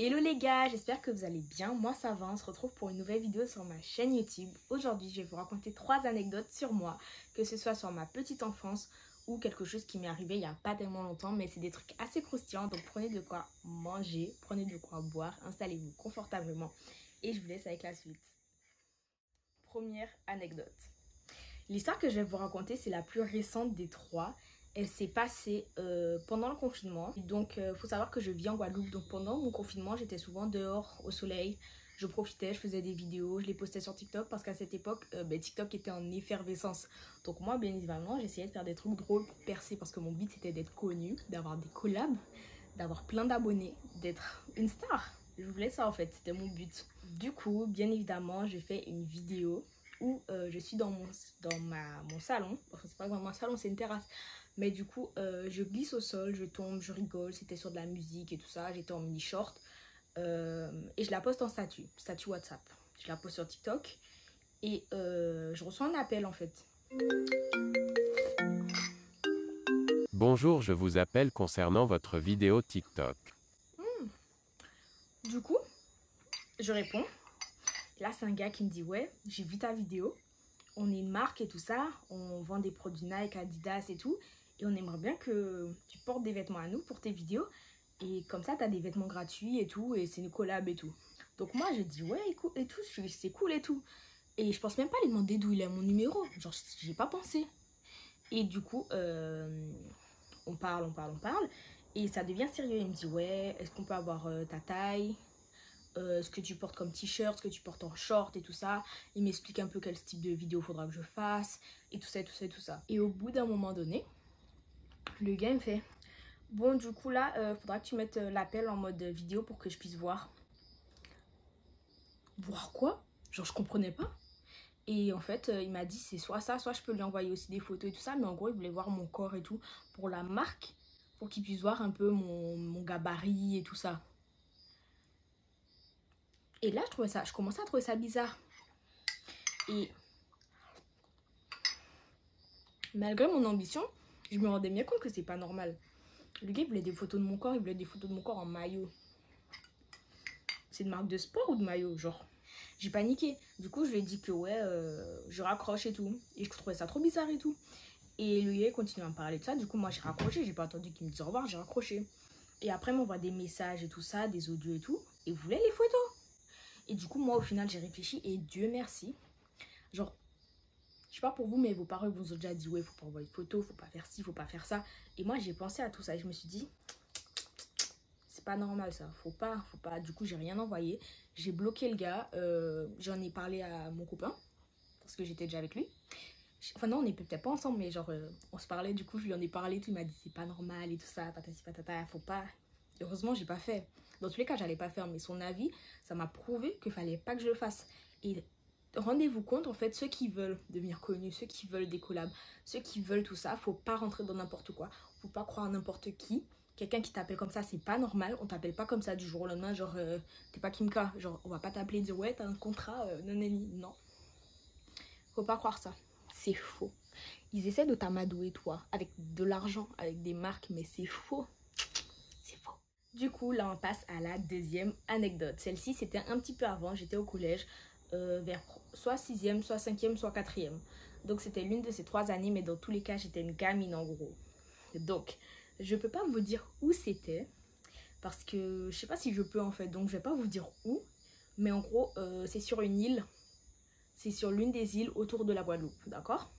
Hello les gars, j'espère que vous allez bien, moi ça va, on se retrouve pour une nouvelle vidéo sur ma chaîne YouTube. Aujourd'hui je vais vous raconter 3 anecdotes sur moi, que ce soit sur ma petite enfance ou quelque chose qui m'est arrivé il n'y a pas tellement longtemps, mais c'est des trucs assez croustillants, donc prenez de quoi manger, prenez de quoi boire, installez-vous confortablement et je vous laisse avec la suite. Première anecdote. L'histoire que je vais vous raconter c'est la plus récente des 3. Elle s'est passée pendant le confinement. Donc, faut savoir que je vis en Guadeloupe. Donc, pendant mon confinement, j'étais souvent dehors au soleil. Je profitais, je faisais des vidéos, je les postais sur TikTok parce qu'à cette époque, TikTok était en effervescence. Donc, moi, bien évidemment, j'essayais de faire des trucs drôles pour percer parce que mon but, c'était d'être connue, d'avoir des collabs, d'avoir plein d'abonnés, d'être une star. Je voulais ça, en fait. C'était mon but. Du coup, bien évidemment, j'ai fait une vidéo où je suis dans mon salon. Enfin, c'est pas vraiment un salon, c'est une terrasse. Mais du coup, je glisse au sol, je tombe, je rigole. C'était sur de la musique et tout ça. J'étais en mini short. Et je la poste en statut WhatsApp. Je la poste sur TikTok. Et je reçois un appel en fait. Bonjour, je vous appelle concernant votre vidéo TikTok. Du coup, je réponds. Là, c'est un gars qui me dit « Ouais, j'ai vu ta vidéo. On est une marque et tout ça. On vend des produits Nike, Adidas et tout. Et on aimerait bien que tu portes des vêtements à nous pour tes vidéos. Et comme ça, tu as des vêtements gratuits et tout. Et c'est une collab et tout. » Donc moi, j'ai dit « Ouais, écoute, et tout. C'est cool et tout. » Et je pense même pas lui demander d'où il a mon numéro. Genre, j'ai pas pensé. Et du coup, on parle. Et ça devient sérieux. Il me dit « Ouais, est-ce qu'on peut avoir ta taille ? Ce que tu portes comme t-shirt, ce que tu portes en short et tout ça. » Il m'explique un peu quel type de vidéo faudra que je fasse et tout ça. Et au bout d'un moment donné, le gars me fait « Bon, du coup là, faudra que tu mettes l'appel en mode vidéo pour que je puisse voir. » Voir quoi? Genre je comprenais pas. Et en fait, il m'a dit c'est soit ça, soit je peux lui envoyer aussi des photos et tout ça. Mais en gros, il voulait voir mon corps et tout pour la marque, pour qu'il puisse voir un peu mon gabarit et tout ça. Et là, je commençais à trouver ça bizarre. Et malgré mon ambition, je me rendais bien compte que c'est pas normal. Le gars, il voulait des photos de mon corps, il voulait des photos de mon corps en maillot. C'est une marque de sport ou de maillot, genre? J'ai paniqué. Du coup, je lui ai dit que ouais, je raccroche et tout. Et je trouvais ça trop bizarre et tout. Et le gars continue à me parler de ça. Du coup, moi, j'ai raccroché. J'ai pas attendu qu'il me dise au revoir, j'ai raccroché. Et après, il m'envoie des messages et tout ça, des audios et tout. Et voulait les photos. Et du coup, moi, au final, j'ai réfléchi. Et Dieu merci. Genre, je sais pas pour vous, mais vos parents vous ont déjà dit ouais, faut pas envoyer de photos, faut pas faire ci, faut pas faire ça. Et moi, j'ai pensé à tout ça. Et je me suis dit, c'est pas normal ça, faut pas. Du coup, j'ai rien envoyé. J'ai bloqué le gars. J'en ai parlé à mon copain parce que j'étais déjà avec lui. Enfin non, on n'est peut-être pas ensemble, mais genre on se parlait. Du coup, je lui en ai parlé. Tout, il m'a dit c'est pas normal et tout ça, patati patata, faut pas. Heureusement, j'ai pas fait. Dans tous les cas, j'allais pas faire. Mais son avis, ça m'a prouvé qu'il fallait pas que je le fasse. Et rendez-vous compte, en fait, ceux qui veulent devenir connus, ceux qui veulent des collabs, ceux qui veulent tout ça, faut pas rentrer dans n'importe quoi. Faut pas croire à n'importe qui. Quelqu'un qui t'appelle comme ça, c'est pas normal. On t'appelle pas comme ça du jour au lendemain, genre t'es pas Kimka. Genre on va pas t'appeler et dire ouais, t'as un contrat, non. Faut pas croire ça. C'est faux. Ils essaient de t'amadouer, toi, avec de l'argent, avec des marques, mais c'est faux. C'est faux. Du coup, là, on passe à la deuxième anecdote. Celle-ci, c'était un petit peu avant. J'étais au collège, vers soit 6e, soit 5e, soit 4e. Donc, c'était l'une de ces 3 années, mais dans tous les cas, j'étais une gamine, en gros. Donc, je peux pas vous dire où c'était, parce que je sais pas si je peux, en fait. Donc, je vais pas vous dire où. Mais en gros, c'est sur une île. C'est sur l'une des îles autour de la Guadeloupe, d'accord?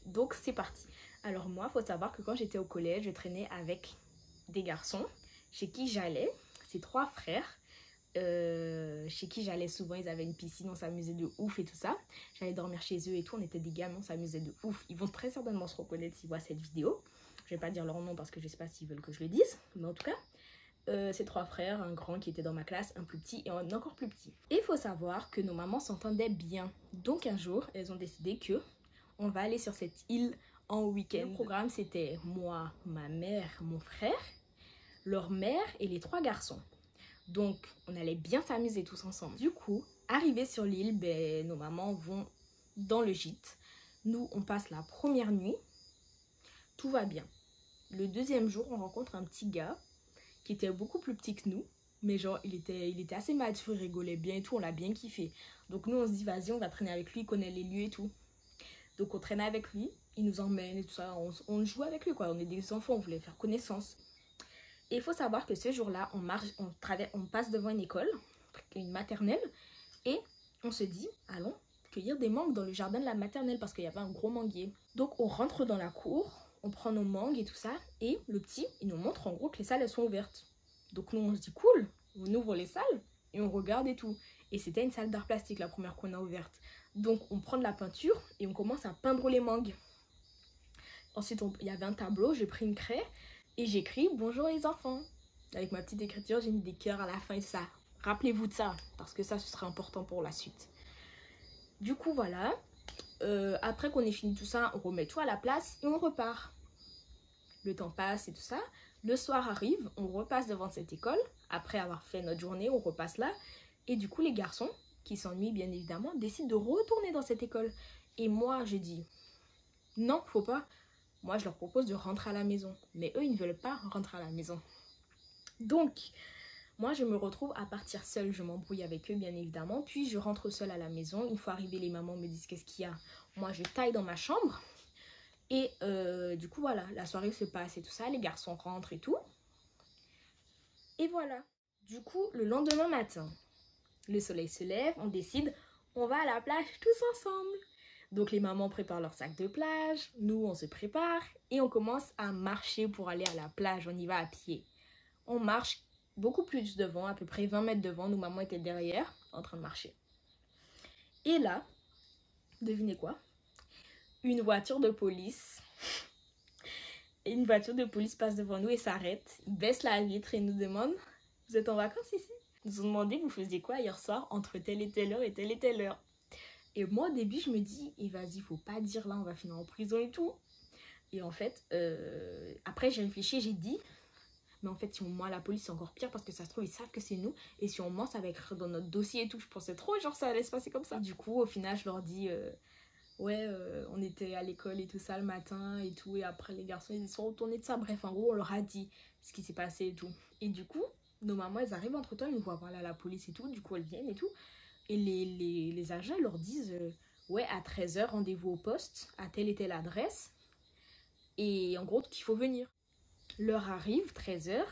Donc c'est parti. Alors moi, il faut savoir que quand j'étais au collège, je traînais avec des garçons chez qui j'allais. C'est 3 frères chez qui j'allais souvent. Ils avaient une piscine, on s'amusait de ouf et tout ça. J'allais dormir chez eux et tout, on était des gamins, on s'amusait de ouf. Ils vont très certainement se reconnaître s'ils voient cette vidéo. Je vais pas dire leur nom parce que je sais pas s'ils veulent que je le dise. Mais en tout cas, ces 3 frères, un grand qui était dans ma classe, un plus petit et un encore plus petit. Et il faut savoir que nos mamans s'entendaient bien. Donc un jour, elles ont décidé que on va aller sur cette île en week-end. Le programme, c'était moi, ma mère, mon frère, leur mère et les 3 garçons. Donc, on allait bien s'amuser tous ensemble. Du coup, arrivés sur l'île, nos mamans vont dans le gîte. Nous, on passe la première nuit. Tout va bien. Le deuxième jour, on rencontre un petit gars qui était beaucoup plus petit que nous. Mais genre, il était assez mature, il rigolait bien et tout, on l'a bien kiffé. Donc nous, on se dit, vas-y, on va traîner avec lui, il connaît les lieux et tout. Donc on traînait avec lui, il nous emmène et tout ça, on joue avec lui quoi, on est des enfants, on voulait faire connaissance. Et il faut savoir que ce jour-là, on passe devant une école, une maternelle, et on se dit, allons cueillir des mangues dans le jardin de la maternelle parce qu'il y avait un gros manguier. Donc on rentre dans la cour, on prend nos mangues et tout ça, et le petit, il nous montre en gros que les salles elles sont ouvertes. Donc nous on se dit cool, on ouvre les salles et on regarde et tout. Et c'était une salle d'art plastique la première qu'on a ouverte. Donc on prend de la peinture et on commence à peindre les mangues. Ensuite il y avait un tableau, j'ai pris une craie et j'écris bonjour les enfants. Avec ma petite écriture j'ai mis des cœurs à la fin et tout ça. Rappelez-vous de ça parce que ça ce sera important pour la suite. Du coup voilà, après qu'on ait fini tout ça, on remet tout à la place et on repart. Le temps passe et tout ça. Le soir arrive, on repasse devant cette école. Après avoir fait notre journée, on repasse là. Et du coup, les garçons, qui s'ennuient bien évidemment, décident de retourner dans cette école. Et moi, j'ai dit, non, faut pas. Moi, je leur propose de rentrer à la maison. Mais eux, ils ne veulent pas rentrer à la maison. Donc, moi, je me retrouve à partir seule. Je m'embrouille avec eux, bien évidemment. Puis, je rentre seule à la maison. Une fois arrivée, les mamans me disent, qu'est-ce qu'il y a? Moi, je taille dans ma chambre. Et du coup, voilà, la soirée se passe et tout ça. Les garçons rentrent et tout. Et voilà. Du coup, le lendemain matin, le soleil se lève, on décide, on va à la plage tous ensemble. Donc les mamans préparent leur sac de plage, nous on se prépare et on commence à marcher pour aller à la plage, on y va à pied. On marche beaucoup plus devant, à peu près 20 mètres devant, nos mamans étaient derrière en train de marcher. Et là, devinez quoi? Une voiture de police passe devant nous et s'arrête, il baisse la vitre et nous demande, vous êtes en vacances ici? Ils nous ont demandé, vous faisiez quoi hier soir entre telle et telle heure et telle et telle heure? Et moi, au début, je me dis, et vas-y, faut pas dire là, on va finir en prison et tout. Et en fait, après, j'ai réfléchi, j'ai dit, mais en fait, si on ment à la police, c'est encore pire parce que ça se trouve, ils savent que c'est nous. Et si on ment, ça va écrire dans notre dossier et tout. Je pensais trop, genre, ça allait se passer comme ça. Et du coup, au final, je leur dis, ouais, on était à l'école et tout ça le matin et tout. Et après, les garçons, ils sont retournés de ça. Bref, en gros, on leur a dit ce qui s'est passé et tout. Et du coup, nos mamans, elles arrivent entre temps, ils nous voient parler à la police et tout. Du coup, elles viennent et tout. Et les agents leur disent ouais, à 13 h, rendez-vous au poste, à telle et telle adresse. Et en gros, qu'il faut venir. L'heure arrive, 13 h,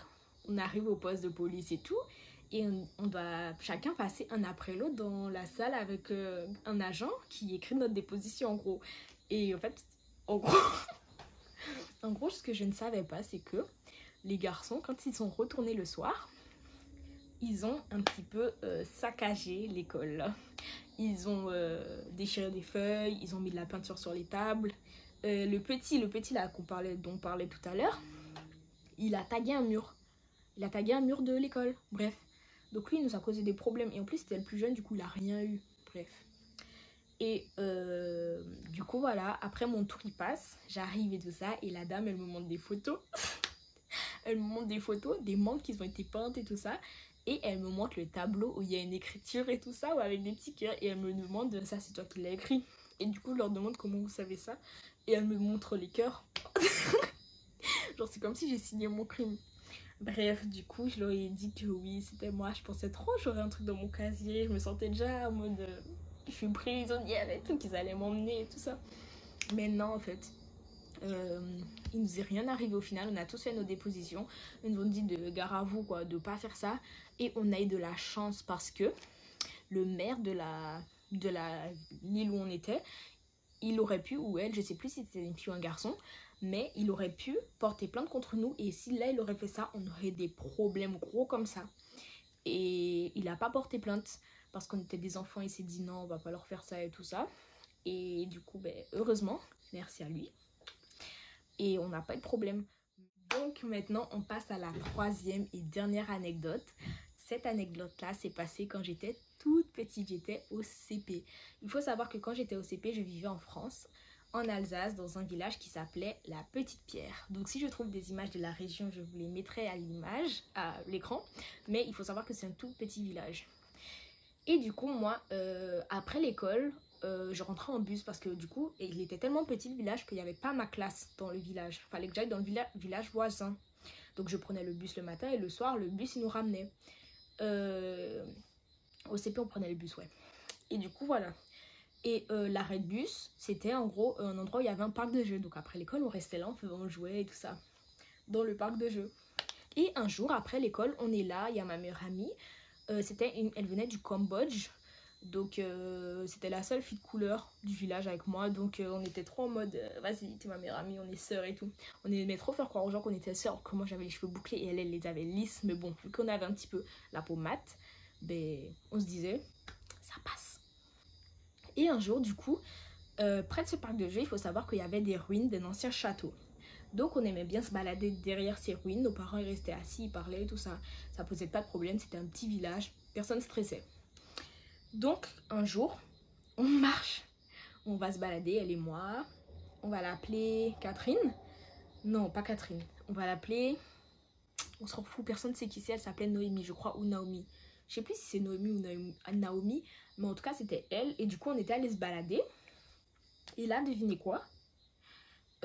on arrive au poste de police et tout. Et on va chacun passer un après l'autre dans la salle avec un agent qui écrit notre déposition en gros. Et en fait, en gros, ce que je ne savais pas, c'est que les garçons, quand ils sont retournés le soir, ils ont un petit peu saccagé l'école. Ils ont déchiré des feuilles, ils ont mis de la peinture sur les tables. Le petit là dont on parlait tout à l'heure, il a tagué un mur. Il a tagué un mur de l'école. Bref. Donc lui, il nous a causé des problèmes. Et en plus, c'était le plus jeune, du coup, il a rien eu. Bref. Et du coup, voilà. Après, mon tour, il passe. J'arrive et tout ça. Et la dame, elle me montre des photos. Elle me montre des photos, des mangues qui ont été peintes et tout ça. Et elle me montre le tableau où il y a une écriture et tout ça, ou avec des petits cœurs. Et elle me demande, ça c'est toi qui l'as écrit. Et du coup, je leur demande comment vous savez ça. Et elle me montre les cœurs. Genre, c'est comme si j'ai signé mon crime. Bref, du coup, je leur ai dit que oui, c'était moi. Je pensais trop, j'aurais un truc dans mon casier. Je me sentais déjà en mode, je suis prisonnière et tout, qu'ils allaient m'emmener et tout ça. Mais non, en fait. Il nous est rien arrivé au final, on a tous fait nos dépositions, ils nous ont dit de gare à vous quoi, de pas faire ça, et on a eu de la chance parce que le maire de l'île où on était, il aurait pu, ou elle, je sais plus si c'était une fille ou un garçon, mais il aurait pu porter plainte contre nous, et si là il aurait fait ça, on aurait des problèmes gros comme ça. Et il a pas porté plainte parce qu'on était des enfants, il s'est dit non, on va pas leur faire ça et tout ça, et du coup heureusement, merci à lui. Et on n'a pas eu de problème. Donc maintenant, on passe à la troisième et dernière anecdote. Cette anecdote-là s'est passée quand j'étais toute petite, j'étais au CP. Il faut savoir que quand j'étais au CP, je vivais en France, en Alsace, dans un village qui s'appelait La Petite Pierre. Donc si je trouve des images de la région, je vous les mettrai à l'écran. Mais il faut savoir que c'est un tout petit village. Et du coup, moi, après l'école, je rentrais en bus parce que du coup, il était tellement petit le village qu'il n'y avait pas ma classe dans le village. Il fallait que j'aille dans le village voisin. Donc je prenais le bus le matin et le soir, le bus il nous ramenait. Au CP, on prenait le bus, ouais. Et du coup, voilà. Et l'arrêt de bus, c'était en gros un endroit où il y avait un parc de jeux. Donc après l'école, on restait là, on jouait et tout ça. Dans le parc de jeux. Et un jour, après l'école, on est là, il y a ma meilleure amie. Elle venait du Cambodge. Donc c'était la seule fille de couleur du village avec moi. Donc on était trop en mode, vas-y, t'es ma meilleure amie, on est sœurs et tout. On aimait trop faire croire aux gens qu'on était sœurs, que moi j'avais les cheveux bouclés et elle les avait lisses. Mais bon, vu qu'on avait un petit peu la peau mate, ben, on se disait, ça passe. Et un jour, du coup, près de ce parc de jeux, il faut savoir qu'il y avait des ruines d'un ancien château. Donc on aimait bien se balader derrière ces ruines. Nos parents ils restaient assis, ils parlaient, tout ça. Ça posait pas de problème, c'était un petit village. Personne stressait. Donc un jour, on marche. On va se balader, elle et moi. On va l'appeler Catherine. Non, pas Catherine. On va l'appeler... On s'en fout, personne ne sait qui c'est. Elle s'appelait Noémie, je crois, ou Naomi. Je sais plus si c'est Noémie ou Naomi. Mais en tout cas, c'était elle. Et du coup, on était allés se balader. Et là, devinez quoi?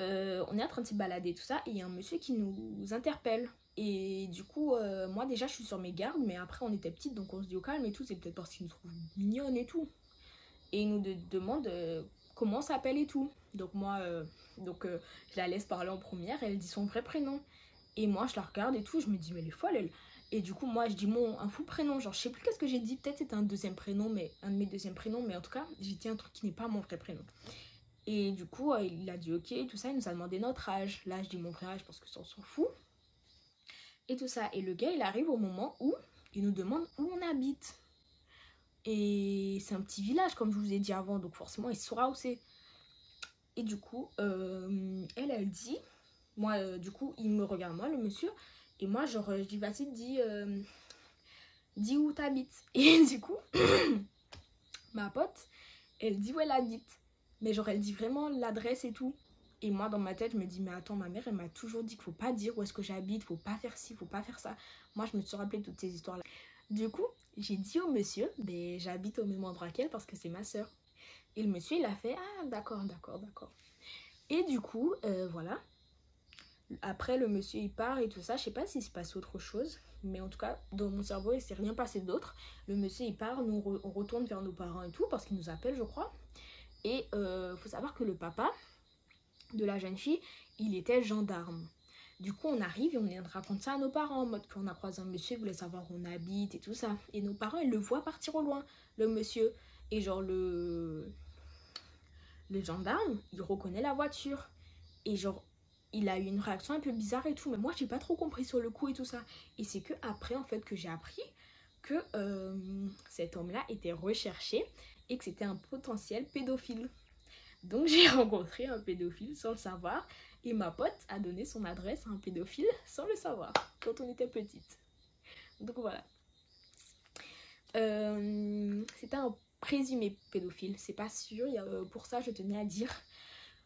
On est en train de se balader, tout ça, et il y a un monsieur qui nous interpelle. Et du coup, moi déjà, je suis sur mes gardes, mais après, on était petites, donc on se dit au calme et tout. C'est peut-être parce qu'il nous trouve mignonnes et tout. Et il nous demande comment on s'appelle et tout. Donc moi, je la laisse parler en première, elle dit son vrai prénom. Et moi, je la regarde et tout, je me dis, mais elle est folle, elle. Et du coup, moi, je dis un faux prénom. Genre, je sais plus qu'est-ce que j'ai dit. Peut-être c'était un deuxième prénom, mais un de mes deuxièmes prénoms. Mais en tout cas, j'ai dit un truc qui n'est pas mon vrai prénom. Et du coup, il a dit ok, tout ça, il nous a demandé notre âge. Là, je dis mon vrai âge parce que ça, on s'en fout. Et tout ça. Et le gars, il arrive au moment où il nous demande où on habite. Et c'est un petit village, comme je vous ai dit avant, donc forcément, il saura où c'est. Et du coup, elle dit, moi, du coup, il me regarde, moi, le monsieur, et moi, genre, je dis, vas-y, dis où t'habites. Et du coup, ma pote, elle dit où elle habite. Mais genre, elle dit vraiment l'adresse et tout. Et moi, dans ma tête, je me dis, mais attends, ma mère, elle m'a toujours dit qu'il faut pas dire où est-ce que j'habite, faut pas faire ci, faut pas faire ça. Moi, je me suis rappelé toutes ces histoires-là. Du coup, j'ai dit au monsieur, ben, j'habite au même endroit qu'elle parce que c'est ma soeur. Et le monsieur, il a fait, ah, d'accord, d'accord, d'accord. Et du coup, voilà. Après, le monsieur, il part et tout ça. Je sais pas s'il se passe autre chose. Mais en tout cas, dans mon cerveau, il s'est rien passé d'autre. Le monsieur, il part, nous, on retourne vers nos parents et tout parce qu'il nous appelle, je crois. Et faut savoir que le papa de la jeune fille, il était gendarme. Du coup, on arrive et on raconte ça à nos parents, en mode qu'on a croisé un monsieur, il voulait savoir où on habite et tout ça. Et nos parents, ils le voient partir au loin, le monsieur. Et genre, le gendarme, il reconnaît la voiture. Et genre, il a eu une réaction un peu bizarre et tout. Mais moi, j'ai pas trop compris sur le coup et tout ça. Et c'est que après, en fait, que j'ai appris que cet homme-là était recherché et que c'était un potentiel pédophile. Donc j'ai rencontré un pédophile sans le savoir et ma pote a donné son adresse à un pédophile sans le savoir quand on était petite. Donc voilà. C'était un présumé pédophile, c'est pas sûr. Pour ça, je tenais à dire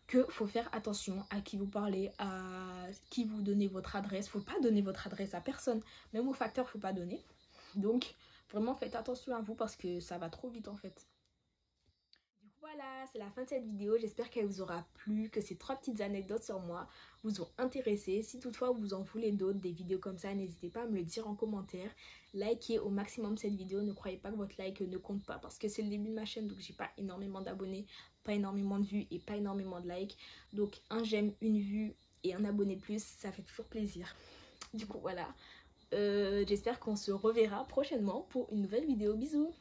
que faut faire attention à qui vous parlez, à qui vous donnez votre adresse. Faut pas donner votre adresse à personne, même aux facteurs, faut pas donner. Donc vraiment faites attention à vous parce que ça va trop vite en fait. Voilà, c'est la fin de cette vidéo. J'espère qu'elle vous aura plu, que ces 3 petites anecdotes sur moi vous ont intéressé. Si toutefois vous en voulez d'autres, des vidéos comme ça, n'hésitez pas à me le dire en commentaire. Likez au maximum cette vidéo. Ne croyez pas que votre like ne compte pas parce que c'est le début de ma chaîne, donc j'ai pas énormément d'abonnés, pas énormément de vues et pas énormément de likes. Donc un j'aime, une vue et un abonné plus, ça fait toujours plaisir. Du coup voilà, j'espère qu'on se reverra prochainement pour une nouvelle vidéo. Bisous!